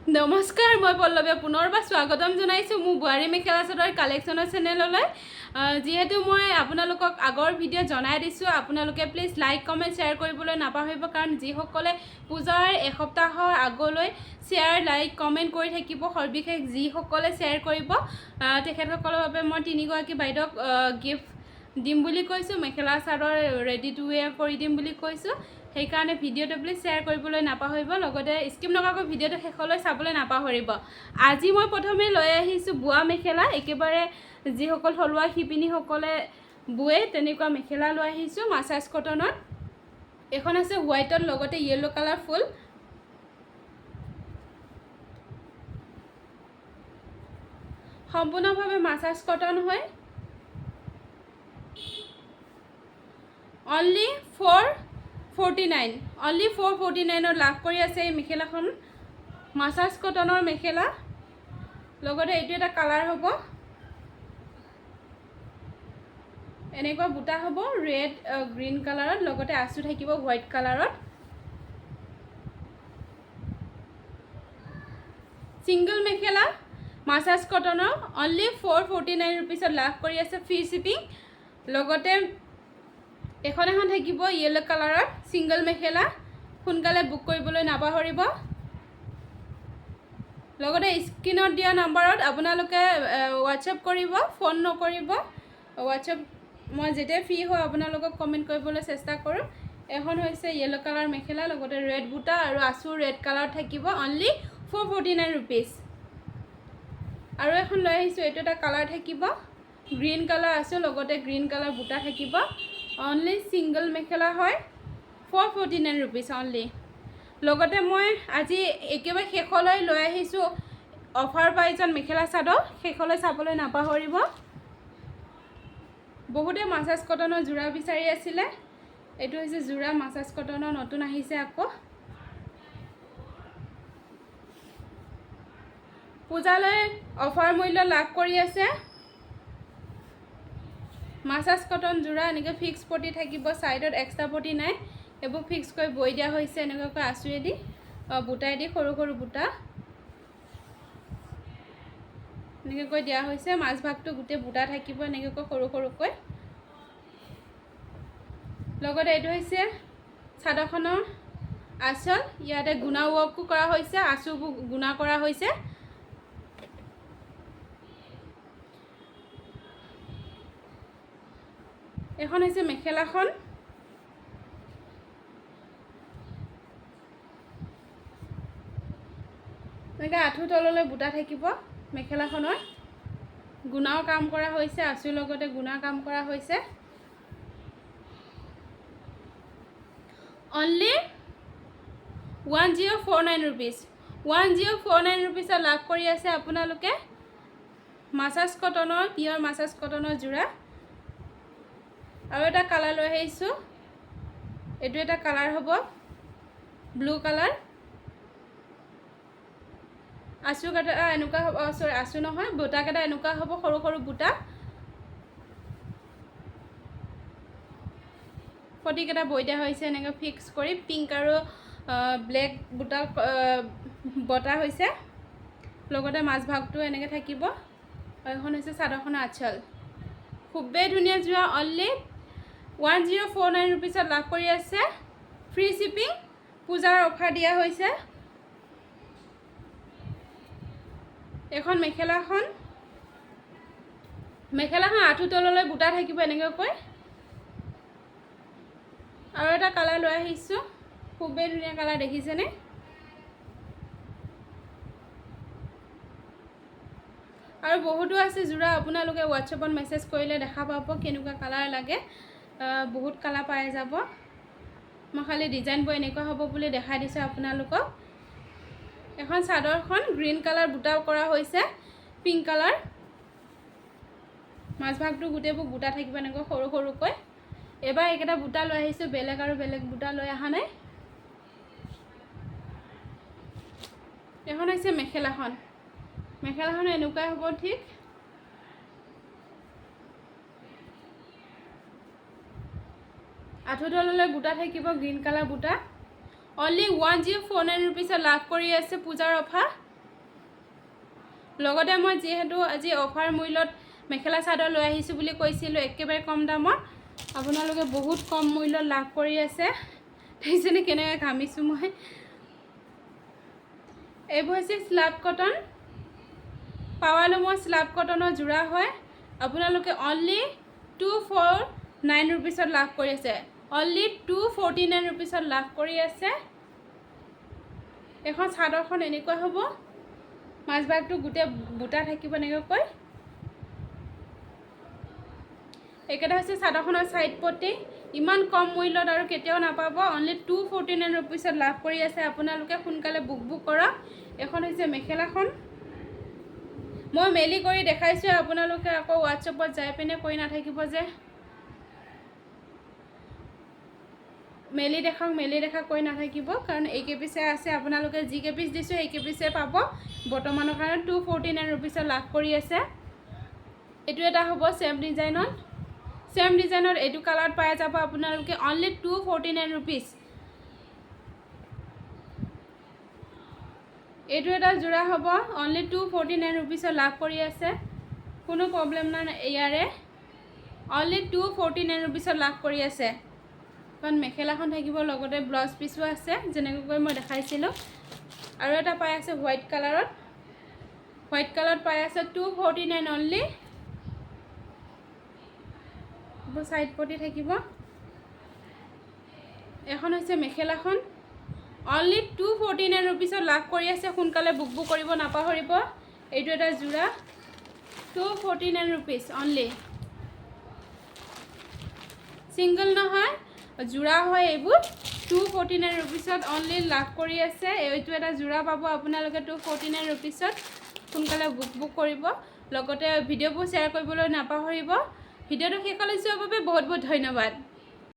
নমস্কাৰ, মই পল্লৱীয়ে পুনৰবাৰ স্বাগতম জনাইছোঁ মোৰ বুৱা মেখেলাচাদৰ কালেকশ্যনৰ চেনেললৈ। যিহেতু মই আপোনালোকক আগৰ ভিডিঅ' জনাই দিছোঁ, আপোনালোকে প্লিজ লাইক কমেণ্ট শ্বেয়াৰ কৰিবলৈ নাপাহৰিব, কাৰণ যিসকলে পূজাৰ এসপ্তাহৰ আগলৈ শ্বেয়াৰ লাইক কমেণ্ট কৰি থাকিব, সৰ্বিশেষ যিসকলে শ্বেয়াৰ কৰিব তেখেতসকলৰ বাবে মই তিনিগৰাকী বাইদেউক গিফ্ট দিম বুলি কৈছোঁ, মেখেলা চাদৰ ৰেডি টু ৱেৰ কৰি দিম বুলি কৈছোঁ। সেইকাৰণে ভিডিঅ'টো প্লিজ শ্বেয়াৰ কৰিবলৈ নাপাহৰিব, লগতে স্কিপ নকৰাকৈ ভিডিঅ'টো শেষলৈ চাবলৈ নাপাহৰিব। আজি মই প্ৰথমে লৈ আহিছোঁ বোৱা মেখেলা, একেবাৰে যিসকল থলুৱা শিপিনীসকলে বোৱে তেনেকুৱা মেখেলা লৈ আহিছোঁ মাছাজ কটনত। এখন আছে হোৱাইটত, লগতে য়েল্লো কালাৰ ফুল। সম্পূৰ্ণভাৱে মাছাজ কটন হয়। অনলি 449, অনলি 449 লাভ কৰি আছে এই মেখেলাখন। মাছাজ কটনৰ মেখেলা, লগতে এইটো এটা কালাৰ হ'ব, এনেকুৱা বুটা হ'ব ৰেড গ্ৰীণ কালাৰত, লগতে আঁচু থাকিব হোৱাইট কালাৰত। ছিংগল মেখেলা মাছাজ কটনৰ অনলি 449 ৰুপিছত লাভ কৰি আছে ফ্ৰী শ্বিপিং। লগতে এখন থাকিব য়েল্লো কালাৰত ছিংগল মেখেলা, সোনকালে বুক কৰিবলৈ নাপাহৰিব। লগতে স্ক্ৰীনত দিয়া নাম্বাৰত আপোনালোকে হোৱাটছএপ কৰিব, ফোন নকৰিব। হোৱাটছএপ মই যেতিয়া ফ্ৰী হয় আপোনালোকক কমেণ্ট কৰিবলৈ চেষ্টা কৰোঁ। এখন হৈছে য়েল্লো কালাৰ মেখেলা, লগতে ৰেড বুটা আৰু আঁচু ৰেড কালাৰ থাকিব, অনলি 449 ৰুপিজ। আৰু এখন লৈ আহিছোঁ, এইটো এটা কালাৰ থাকিব গ্ৰীণ কালাৰ আঁচু, লগতে গ্ৰীণ কালাৰ বুটা থাকিব, অনলি ছিংগল মেখেলা হয় 449 ৰুপিজ অনলি। লগতে মই আজি একেবাৰে শেষলৈ লৈ আহিছোঁ অফাৰ প্ৰাইজত মেখেলা চাদৰ, শেষলৈ চাবলৈ নাপাহৰিব। বহুতে মাছাজ কটনৰ যোৰা বিচাৰি আছিলে, এইটো হৈছে যোৰা মাছাজ কটনৰ নতুন আহিছে আকৌ। পূজালৈ অফাৰ মূল্য লাভ কৰি আছে। মাছাজ কটন যোৰা এনেকৈ ফিক্স পটি থাকিব, ছাইডত এক্সট্ৰা পটি নাই, এইবোৰ ফিক্স কৰি বৈ দিয়া হৈছে এনেকুৱাকৈ আঁচুৱেদি বুটাইদি, সৰু সৰু বুটা এনেকৈ দিয়া হৈছে। মাজভাগটো গোটেই বুটা থাকিব এনেকৈ সৰু সৰুকৈ। লগতে এইটো হৈছে চাদৰখনৰ আঁচল, ইয়াতে গুণা ৱৰ্কো কৰা হৈছে, আঁচুবোৰ গুণা কৰা হৈছে। এখন হৈছে মেখেলাখন, এনেকৈ আঁঠু তললৈ বুটা থাকিব মেখেলাখনৰ, গুণাও কাম কৰা হৈছে, আঁচুৰ লগতে গুণা কাম কৰা হৈছে। অনলি 1049 ৰুপিজ, 1049 ৰুপিজত লাভ কৰি আছে আপোনালোকে মাছাজ কটনৰ, পিয়ৰ মাছাজ কটনৰ যোৰা। আৰু এটা কালাৰ লৈ আহিছোঁ, এইটো এটা কালাৰ হ'ব ব্লু কালাৰ, আঁচু কেইটা এনেকুৱা হ'ব, চৰি আঁচু নহয়, বুটাকেইটা এনেকুৱা হ'ব, সৰু সৰু বুটা, পটিকেইটা বৈ দিয়া হৈছে এনেকৈ ফিক্স কৰি, পিংক আৰু ব্লেক বুটা বটা হৈছে, লগতে মাজভাগটো এনেকৈ থাকিব। আৰু এখন হৈছে চাদৰখনৰ আঁচল, খুবেই ধুনীয়া যোৰা, অনলি 1049 ৰুপিজত লাভ কৰি আছে ফ্ৰী শ্বিপিং। পূজাৰ অফাৰ দিয়া হৈছে। এখন মেখেলাখন আঁঠু তললৈ বুটা থাকিব এনেকুৱাকৈ। আৰু এটা কালাৰ লৈ আহিছোঁ, খুবেই ধুনীয়া কালাৰ, দেখিছেনে? আৰু বহুতো আছে যোৰা, আপোনালোকে হোৱাটছএপত মেছেজ কৰিলে দেখা পাব কেনেকুৱা কালাৰ লাগে, বহুত কালাৰ পাই যাব। মই খালি ডিজাইনবোৰ এনেকুৱা হ'ব বুলি দেখাই দিছোঁ আপোনালোকক। এখন চাদৰখন গ্ৰীণ কালাৰ বুটা কৰা হৈছে, পিংক কালাৰ, মাজভাগটো গোটেইবোৰ বুটা থাকিব এনেকৈ সৰু সৰুকৈ। এইবাৰ এইকেইটা বুটা লৈ আহিছোঁ, বেলেগ আৰু বেলেগ বুটা লৈ অহা নাই। এখন হৈছে মেখেলাখন, মেখেলাখন এনেকুৱা হ'ব ঠিক, আঁঠু তললৈ বুটা থাকিব, গ্ৰীণ কালাৰ বুটা। অনলি 1049 ৰুপিজত লাভ কৰি আছে পূজাৰ অফাৰ লগতে মই যিহেতু আজি অফাৰ মূল্যত মেখেলা চাদৰ লৈ আহিছোঁ বুলি কৈছিলোঁ, একেবাৰে কম দামত আপোনালোকে বহুত কম মূল্যত লাভ কৰি আছে। সেইজনে কেনেকৈ ঘামিছোঁ মই। এইবোৰ হৈছে স্লাব কটন, পাৱালুমৰ স্লাব কটনৰ যোৰা হয়। আপোনালোকে অনলি 249 ৰুপিছত লাভ কৰি আছে, অনলি 249 ৰুপিছত লাভ কৰি আছে। এখন চাদৰখন এনেকুৱা হ'ব, মাজভাগটো গোটেই বুটা থাকিব এনেকৈ। এইকেইটা হৈছে চাদৰখনৰ ছাইড পটি। ইমান কম মূল্যত আৰু কেতিয়াও নাপাব, অনলি 249 ৰুপিছত লাভ কৰি আছে। আপোনালোকে সোনকালে বুক কৰক। এখন হৈছে মেখেলাখন, মই মেলি কৰি দেখাইছোঁ, আপোনালোকে আকৌ হোৱাটছএপত যাই পিনে কৰি নাথাকিব যে মেলি দেখাওক কৰি নাথাকিব, কাৰণ এইকেইপিছে আছে। আপোনালোকে যিকেইপিচ দিছোঁ সেইকেইপিছে পাব। বৰ্তমানৰ কাৰণে 249 ৰুপিছত লাভ কৰি আছে। এইটো এটা হ'ব ছেম ডিজাইনত এইটো কালাৰত পাই যাব আপোনালোকে অনলি 249 ৰুপিছ। এইটো এটা যোৰা হ'ব, অনলি 249 ৰুপিছত লাভ কৰি আছে। কোনো প্ৰব্লেম নাই ইয়াৰে, অনলি 249 ৰুপিছত লাভ কৰি আছে। কাৰণ মেখেলাখন থাকিব, লগতে ব্লাউজ পিচো আছে যেনেকৈ মই দেখাইছিলোঁ। আৰু এটা পাই আছে হোৱাইট কালাৰত পাই আছে 249 অনলি। ছাইড পটি থাকিব। এখন হৈছে মেখেলাখন, অনলি 249 ৰুপিছত লাভ কৰি আছে। সোনকালে বুক কৰিব নাপাহৰিব। এইটো এটা যোৰা, 249 ৰুপিছ অনলি। ছিংগল নহয়, যোৰা হয় এইবোৰ। 249 ৰুপিছত অনলি লাভ কৰি আছে। এইটো এটা যোৰা পাব আপোনালোকে 249 ৰুপিছত। সোনকালে বুক কৰিব, লগতে ভিডিঅ'বোৰ শ্বেয়াৰ কৰিবলৈ নাপাহৰিব। ভিডিঅ'টো শেষলৈ চোৱাৰ বাবে বহুত বহুত ধন্যবাদ।